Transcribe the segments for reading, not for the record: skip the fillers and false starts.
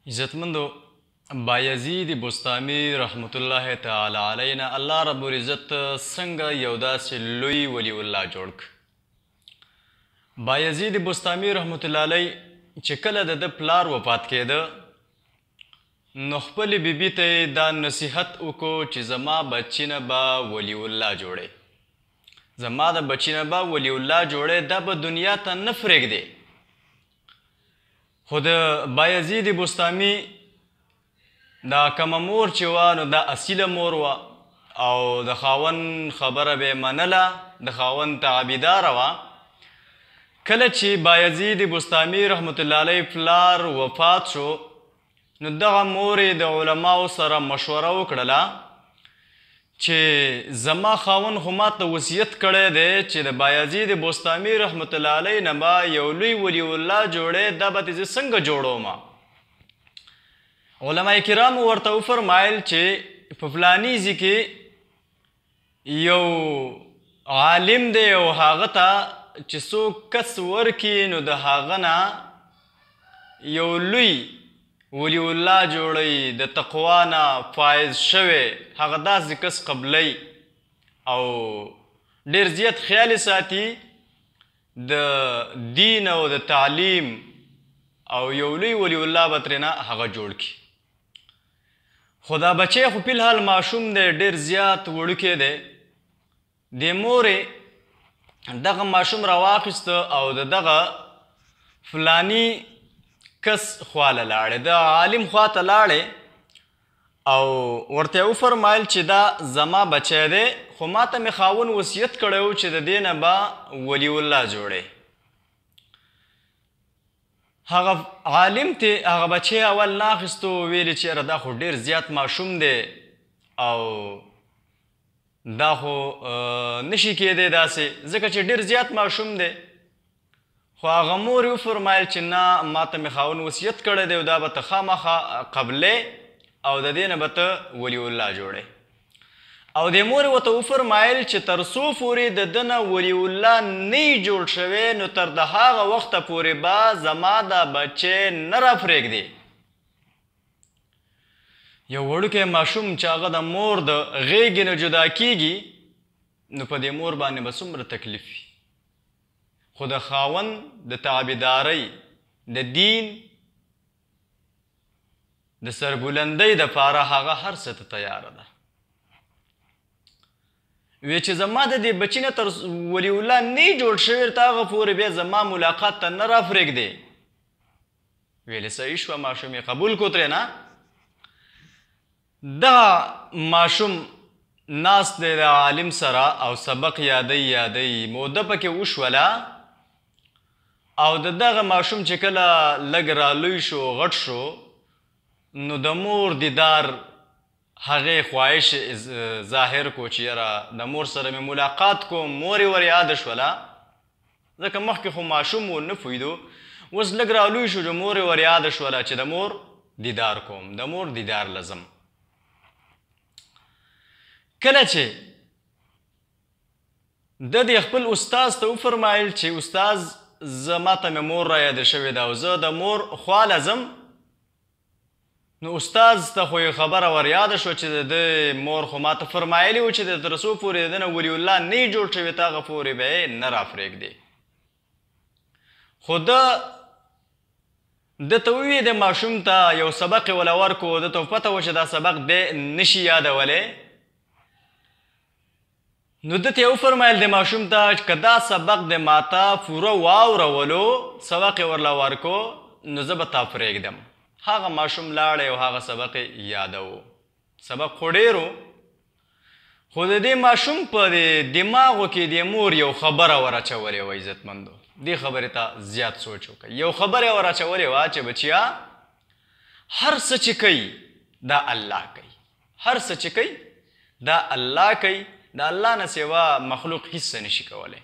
عزتمندو بایزید بستامی رحمت الله تعالی علینا الله رب العزت څنګه یو داسې لوی ولی الله جوړ ک. بایزید بستامی رحمت الله علی چې کله د پلار وفات کېده نو خپلې بیبي ته دا نصیحت وکړو چې زما بچی نه به ولی الله جوړې، زما د بچی نه به ولی الله جوړې، دا به دنیا ته نه پرېږدې. خو د بایزید بستامي دا کومه مور چې وه نو دا اصیله مور وه او د خاوند خبره به یې منله، د خاوند تعبیداره وه. کله چې بایزید بستامي رحمت الله علیه پلار وفات شو نو دغه مور یې د علماو سره مشوره وکړله چې زما خاوند خو ماته وصیت کړی دی چې د بایزید بستامي رحمت الله علیه نه به یو لوی ولی الله جوړی، دا به زه څنګه جوړوم؟ علما کرامو ورته وفرمایل چې په فلاني ځای کې یو عالم دی او هغه ته چې څوک کس ورکي نو د هغه نه یو لوی ولی الله جوړی، د تقوا نه فایز شوی، هغه داسې کس قبلی او ډېر زیات خیال ساتي د دین او د تعلیم او یو لوی ولی الله به ترېنه هغه جوړ کړي. خو دا بچی خو فلحال ماشوم دی، ډېر زیات وړوکی دی. د مورې دغه ماشوم راواخیسته او د دغه فلاني کس خواله لاړې، د عالم خواته لاړې او ورته یې وفرمایل چې دا زما بچی دی خو ماته مې خاوند وصیت کړی و چې د دې نه به ولی الله جوړی. هغه عالم ته هغه بچی اول ناخیستو، ویلې چې یاره دا خو ډېر زیات ماشوم دی او دا خو نشي کېدی داسې، ځکه چې ډېر زیات ماشوم دی. خو هغه مور یې وفرمایل چې نه، ماته مې خاوند وصیت کړی دی او دا به ته خامخا قبلې او د دې نه به ته ولی الله جوړې. او د مور ورته وفرمایل چې تر څو پورې د ده نه ولی الله نه جوړ شوی نو تر د هغه وخته پورې به زما دا بچی نه راپرېږدي. یو وړوکی ماشوم چې هغه د مور د غېږې نه جدا کیږي نو په دې مور باندې به څومره تکلیف وي. خو د خاوند د تعبیدارۍ د دین د سربلندۍ دپاره هغه هر څه ته تیاره ده. وی چې زما د دې بچي نه تر ولی الله نه جوړ شوی تر هغه پورې بیا زما ملاقات ته نه راپرېږدې. ویلې صحیح شوه، ماشوم یې قبول کړو ترې نه. دغه ماشوم ناست دی د عالم سره او سبق یادی موده پکې وشوله او د دغه ماشوم چې کله لږ رالوی شو غټ شو نو د مور دیدار هغې خواهش ظاهر کو چې یاره د مور سره مې ملاقات کوم. مور یې ور یاده شوله ځکه مخکې خو ماشوم و نه پوهېدو، اوس لږ رالوی شو چې مور یې ور یاده شوله چې د مور دیدار کوم، د مور دیدار لزم. کله چې د دې خپل استاذ ته وفرمایل چې استاذ زه ماته مې مور را یاده شوې ده او زه د مور خواله ځم، نو استاذ ته خو یې خبره ور یاده شوه چې د مور خو ماته فرمایلي و چې د تر څو پورې د ده نه ولی الله نه جوړ شوی ته هغه پورې به یې نه راپرېږدي. خو ده ته وویې د ماشوم ته یو سبق یې وله ورکړو، ده ته پته وه چې دا سبق دی نشي یادولی. نو ده ته یې وفرمایل د ماشوم ته که دا سبق د ماته پوره واورولو، سبق یې ورله ورکړو نو زه به تا پرېږدم. هغه ماشوم لاړی او هغه سبق یې یادوو. سبق خو ډېر و خو د دې ماشوم په دماغو کې د مور یو خبره ور اچولې وه. عزتمندو دې خبرې ته زیات سوچ وکړئ. یو خبره یې ور اچولې وه چې بچیا هر څه چې کوي دا الله کوي، هر څه چې کوي دا الله کوي، د الله نه سوا مخلوق هیڅ څه نشي کولی.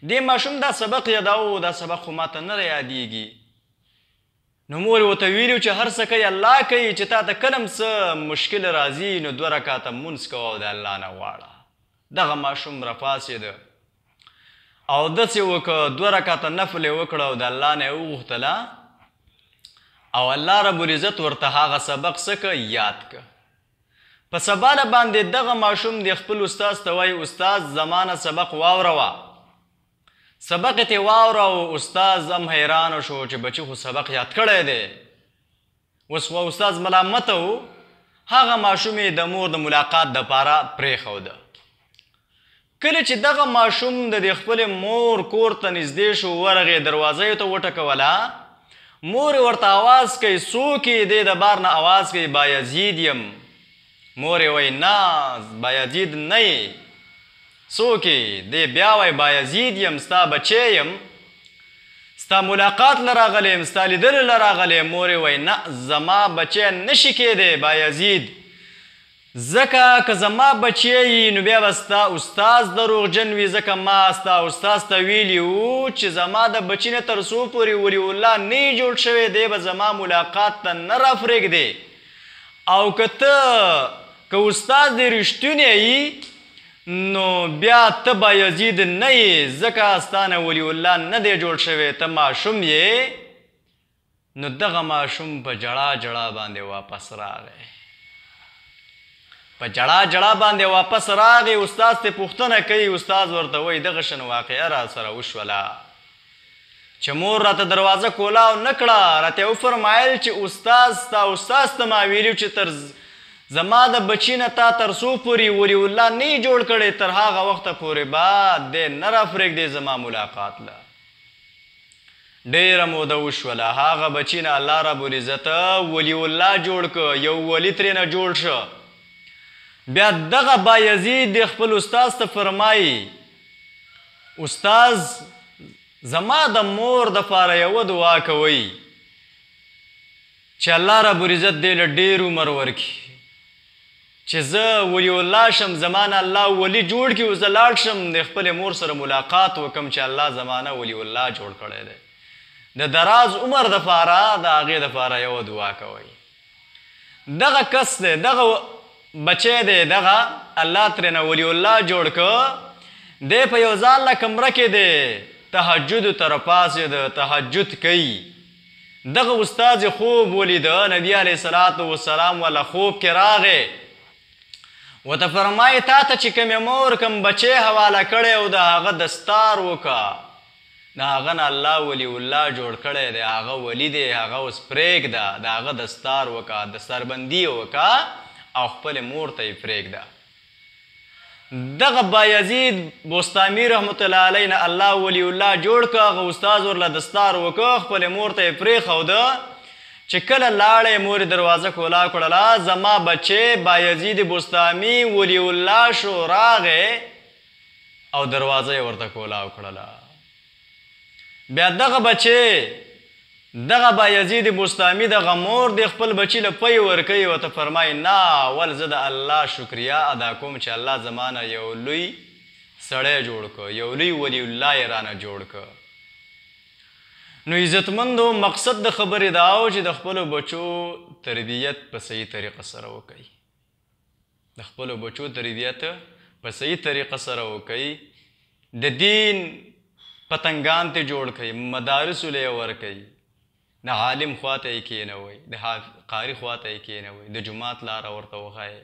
دې ماشوم دا سبق یاداو، دا سبق خو ماته نه یادیږي. نو مور یې ورته ویلي چې هر څه کوي الله کوي، چې تا ته کله هم څه مشکل راځي نو 2 رکعته مونځ کوه او د الله نه غواړه. دغه ماشوم راپاڅېده اودس یې وکړه، 2 رکعته نفل یې وکړه او د الله نه یې وغوښتله او الله رب العزت ورته هغه سبق څه که یاد که. په سبا نه باندې دغه ماشوم د خپل استاد ته وایي استاد زما نه سبق واوروه. سبق یې ترې واوره او استاد هم حیرانه شو چې بچي خو سبق یاد کړی دی. اوس خو استاد ملامته و، هغه ماشوم یې د مور د ملاقات دپاره پرېښوده. کله چې دغه ماشوم د خپلې مور کور ته نږدې شو، ورغې دروازه یې ته وټکوله، مور یې ورته آواز کوي څوک یې دی د بار نه آواز کوي بایزید یم. مور یې وایي نه بایزید نه یې، څوک یې دی؟ بیا وایي بایزید یم، ستا بچی یم، ستا ملاقات له راغلی یم، ستا لیدلو له راغلی یم. مور یې وایي نه زما بچی نشي کیدی بایزید، ځکه که زما بچی یي نو بیا به ستا استاز دروغجن وي، ځکه ما ستا استاز ته ویلي وو چې زما د بچي نه تر څو پورې ولي الله نه یې جوړ شوی دی به زما ملاقات ته نه رافرېږدي. او که استاز دې رښتونی یي نو بیا ته بایزید نه یې، ځکه ستا نه ولي الله نه دی جوړ شوی، ته ماشوم یې. نو دغه ماشوم په جړا جړا باندې واپس راغی، په جړا جړا باندې واپس راغی. استاد ته پوښتنه کوي، استاد ورته وایي دغه شان واقعه را سره وشوله چې مور راته دروازه کولاو نه کړه، راته یې وفرمایل چې استاز ته ما ویلي چې تر زما د بچي نه تا تر څو پورې ولي الله نه یې جوړ کړی تر هغه وخته پورې به دی نه رافرېږدی زما ملاقات له. ډېره موده وشوله، هغه بچي نه الله رب العزت ولي الله جوړ که، یو ولي ترې نه جوړ شه. بیا دغه بایزید خپل استاز ته فرمایي استاز زما د مور دپاره یوه دعا کوئ چې الله رب العزت دې له ډېر عمر ورکړي، چې زه ولي الله شم، زما نه الله ولي جوړ کړي او زه لاړ شم د خپلې مور سره ملاقات وکړم چې الله زما نه ولي الله جوړ کړی دی. د دراز عمر دپاره د هغې دپاره یوه دعا کوئ. دغه کس دی، دغه بچی دی، دغه الله ترېنه ولي الله جوړ که، دی په یو ځانله کمره کې دی، تهجدو ته راپاڅېد، تهجد کوي. دغه استاد یې خوب ولیده، نبي علیه الصلاة والسلام والا خوب کې راغی، ورته فرمایي تا ته چې کومې مور کوم بچی حواله کړی او د هغه دستار وکړه، د هغه نه الله ولي الله جوړ کړی دی، هغه ولي دی، هغه اوس پرېږده، د هغه دستار وکړه، دستاربندي یې وکړه او خپلې مور ته یې پرېږده. دغه بایزید بوستامي رحمت الله علیه نه الله ولي الله جوړ که، هغه استاز ورله دستار وکړه، خپلې مور ته یې پرېښوده. چې کله لاړې مور یې دروازه کولا کړله، زما بچی بایزید بوستامي ولي الله شو، راغی او دروازه یې ورته کولا کړله. بیا دغه بچی دغه بایزید بوستامي دغه مور د خپل بچي له پی ورکوي، ورته فرمایي نه ول زه د الله شکریا ادا کوم چې الله زما نه یو لوی سړی جوړ که، یو لوی ولي الله یې رانه جوړ که. نو عزتمندو مقصد د خبرې دا و چې د خپلو بچو تربیت په صحیح طریقه سره وکوئ، د خپلو بچو تربیت په صحیح طریقه سره وکوئ. د دین پتنګان ته جوړ کړئ، مدارسو له یې ورکوئ، د عالم خواته یې کښېنوئ، د قاري خواته یې کښېنوئ، د جومات لاره ورته وښایئ.